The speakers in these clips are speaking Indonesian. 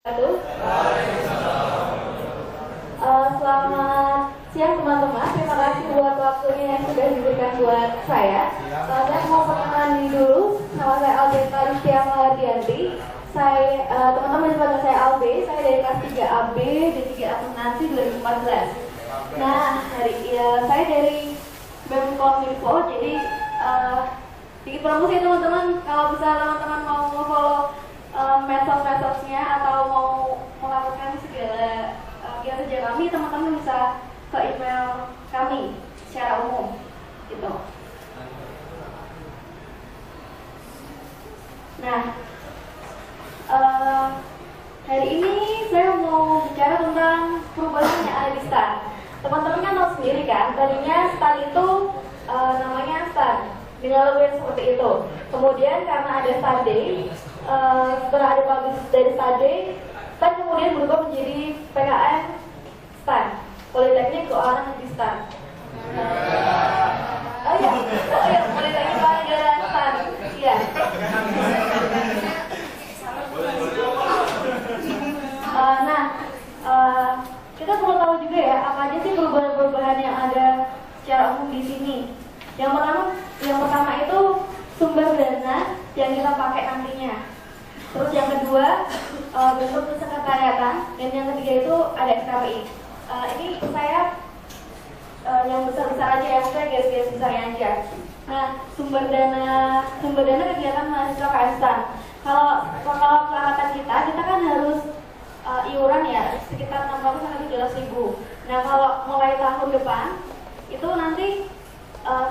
Halo. Selamat siang teman-teman. Terima kasih buat waktunya yang sudah diberikan buat saya. Saya mau perkenalan diri dulu. Nama saya Albeta Rizkia Mahardianti. Teman-teman dipanggil saya Albe. Saya dari kelas 3 AB D3 Akuntansi 2014. Nah, saya dari BEM Kominfo. Jadi sedikit promosi teman-teman. Kalau bisa teman-teman mau follow medsos-medsosnya atau mau melakukan segala kerja kami, teman-teman bisa ke email kami secara umum gitu. Nah, hari ini saya mau bicara tentang perubahan yang ada di STAN. Teman-teman kan tahu sendiri kan, tadinya STAN itu namanya STAN dengan logo yang seperti itu. Kemudian karena ada STAN Day, setelah ada publish dari STAN Day, STAN kemudian berubah menjadi PKN STAN, Politeknik Keuangan Negeri STAN. Politeknik Keuangan Negara STAN. Iya. Kita perlu tahu juga ya, apa aja sih perubahan-perubahan yang ada secara umum di sini. Yang pertama itu sumber dana yang kita pakai nantinya. Terus yang kedua bentuk kesekretariatan, dan yang ketiga itu ada SKPI. Ini saya yang besar-besar aja ya, saya garis-garis besarnya aja. Nah, sumber dana kegiatan mahasiswa KSTAN. Kalau peralatan kita kan harus iuran ya sekitar 600 sampai 700.000. Nah, kalau mulai tahun depan itu nanti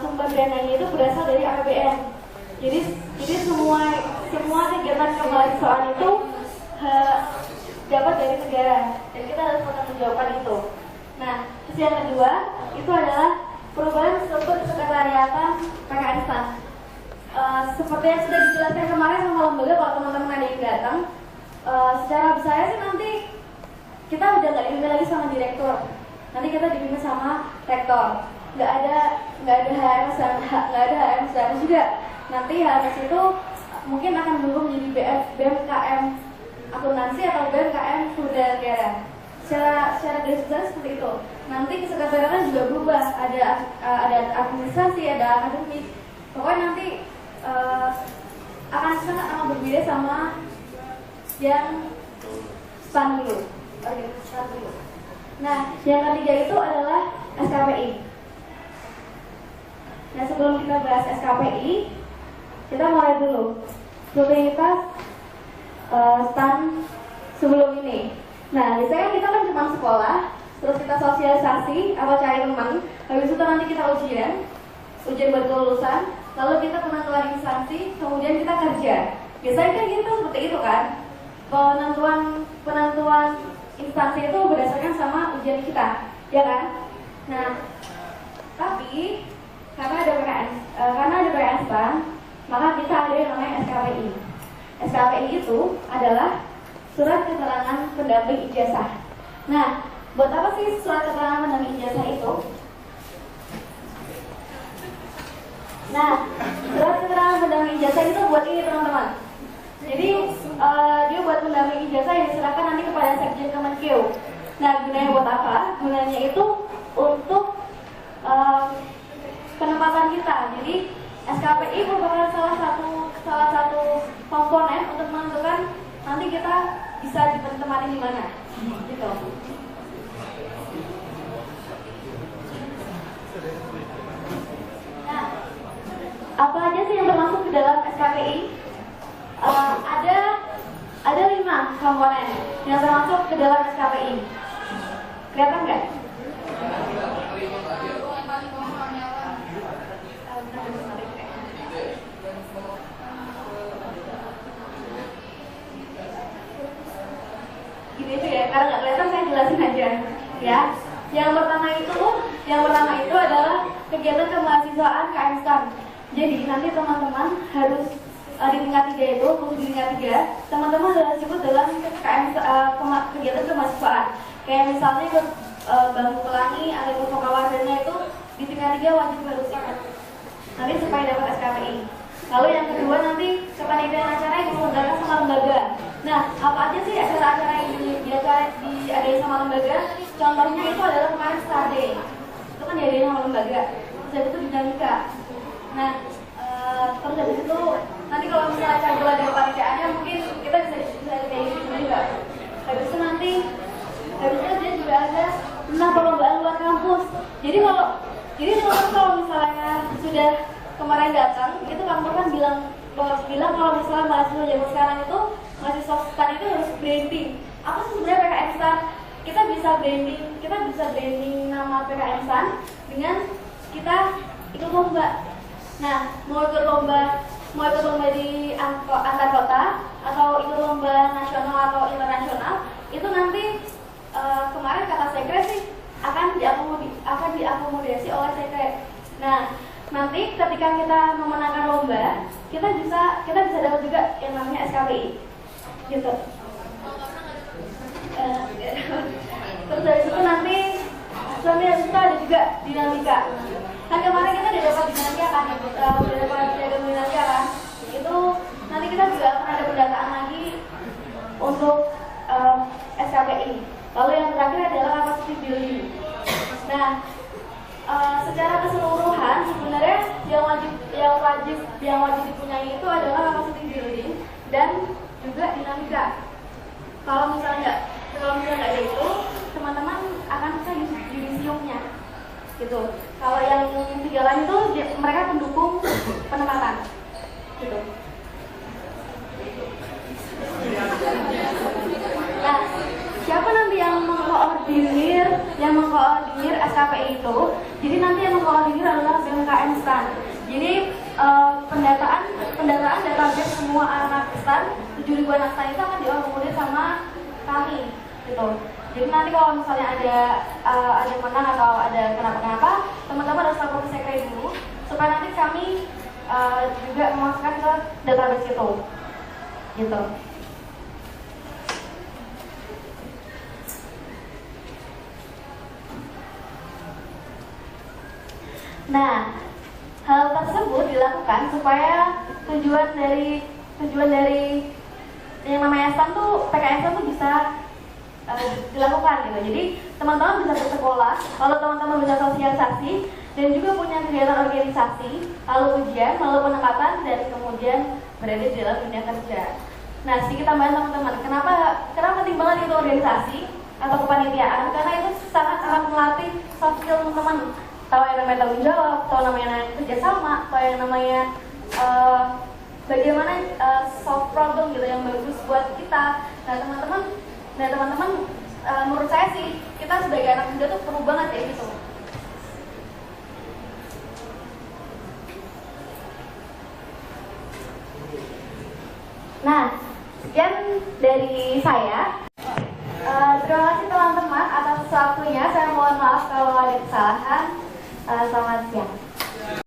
sumber dananya itu berasal dari APBN. Jadi semua kegiatan kemahasiswaan itu dapat dari negara, dan kita harus menjawabkan itu. Nah, terus yang kedua itu adalah perubahan struktur kesekretariatan PKN STAN. Seperti yang sudah dijelaskan kemarin sama lembaga, kalau teman-teman ada yang datang, secara besarnya sih nanti kita udah nggak dipimpin lagi sama direktur, nanti kita dipimpin sama rektor. Nggak ada HRS juga. Nanti HRS itu mungkin akan berubah menjadi BMKM Akuntansi atau BMKM Sumber Negara. Secara garis besar seperti itu. Nanti kesekretariatan juga berubah. Ada administrasi, ada akademik. Pokoknya nanti akan sangat berbeda sama yang STAN dulu. Nah, yang ketiga itu adalah SKPI. Nah, sebelum kita bahas SKPI, kita mulai dulu rutinitas STAN sebelum ini. Nah, biasanya kita kan cuma sekolah, terus kita sosialisasi atau cari teman, habis itu nanti kita ujian berkelulusan, lalu kita penentuan instansi, kemudian kita kerja. Biasanya kan gitu, seperti itu kan. Penentuan instansi itu berdasarkan sama ujian kita, ya kan? Nah, tapi karena ada PKN STAN, maka kita ada yang namanya SKPI. SKPI itu adalah surat keterangan pendamping ijazah. Nah, buat apa sih surat keterangan pendamping ijazah itu? Nah, surat keterangan pendamping ijazah itu buat ini teman-teman. Jadi dia buat pendamping ijazah yang diserahkan nanti kepada Sekjen Kemenkeu. Nah, gunanya buat apa? Gunanya itu untuk penempatan kita. Jadi SKPI merupakan salah satu komponen untuk menentukan nanti kita bisa ditempati di mana, gitu. Nah, apa aja sih yang termasuk ke dalam SKPI? Ada 5 komponen yang termasuk ke dalam SKPI. Kelihatan nggak? Gini aja ya, karena nggak kelihatan saya jelasin aja ya. Yang pertama itu adalah kegiatan kemahasiswaan KM STAN. Jadi nanti teman-teman harus di tingkat 3 itu, khusus di tingkat 3, teman-teman harus ikut dalam kegiatan kemahasiswaan. Kayak misalnya ikut bangku pelangi atau ikut Fokawardana itu di tingkat 3 wajib harus ikut. Nanti supaya dapat SKPI. Lalu yang kedua nanti kepanitiaan acara yang diselenggarakan sama lembaga. Nah, apa aja sih acara-acara yang lembaga, contohnya itu adalah kemarin Star Day. Itu kan diadain sama lembaga. Terus itu dinamika. Nah, terus habis itu nanti kalau misalnya cabul ada kepanitiaannya mungkin kita bisa kayak gitu juga. Habis itu dia juga ada perlombaan luar kampus. Jadi teman-teman kalau misalnya sudah kemarin datang, itu kampus kan bilang kalau misalnya mahasiswa zaman sekarang itu mahasiswa STAN itu harus branding. Apa sih sebenarnya PKN STAN? Kita bisa branding nama PKN STAN dengan kita ikut lomba. Nah, mau ikut lomba di antar kota atau ikut lomba nasional atau internasional, itu nanti kemarin kata sekre sih akan diakomodasi oleh sekre. Nah, nanti ketika kita memenangkan lomba, kita bisa dapat juga yang namanya SKPI, gitu. Terus dari situ nanti ada juga dinamika. Kan kemarin kita udah dapat dinamika kan, itu nanti kita juga akan ada pendataan lagi untuk SKPI. Lalu yang terakhir adalah capacity building. Nah, secara keseluruhan sebenarnya yang wajib dipunyai itu adalah capacity building dan juga dinamika. Kalau misalnya nggak ada itu, teman-teman akan bisa judisiumnya, gitu. Kalau yang tiga lain itu mereka pendukung penempatan, gitu. Nah, siapa nanti yang mengkoordinir SKPI itu? Jadi nanti yang mengkoordinir adalah BMKM STAN. Jadi pendataan database semua anak STAN, 7.000 anak STAN itu akan diakomodir sama kami, gitu. Jadi nanti kalau misalnya ada menang atau ada kenapa-kenapa, teman-teman harus lapor ke sekre dulu supaya nanti kami juga memasukkan ke database itu, gitu. Nah, hal tersebut dilakukan supaya tujuan dari yang namanya STAN tuh, PKN STAN tuh bisa dilakukan gitu. Jadi teman-teman bisa bersekolah, lalu teman-teman bisa sosialisasi dan juga punya kegiatan organisasi, lalu ujian, lalu penempatan dan kemudian berada di dalam dunia kerja. Nah, sedikit tambahan teman-teman, kenapa penting banget itu organisasi atau kepanitiaan? Karena itu sangat melatih soft skill teman-teman. Tahu yang namanya tanggung jawab, tahu namanya kerjasama, tahu yang namanya bagaimana solve problem gitu yang bagus buat kita. Nah teman-teman, menurut saya sih kita sebagai anak muda tuh perlu banget ya gitu. Nah, sekian dari saya. Terima kasih teman-teman atas waktunya. Saya mohon maaf kalau ada kesalahan. Selamat siang.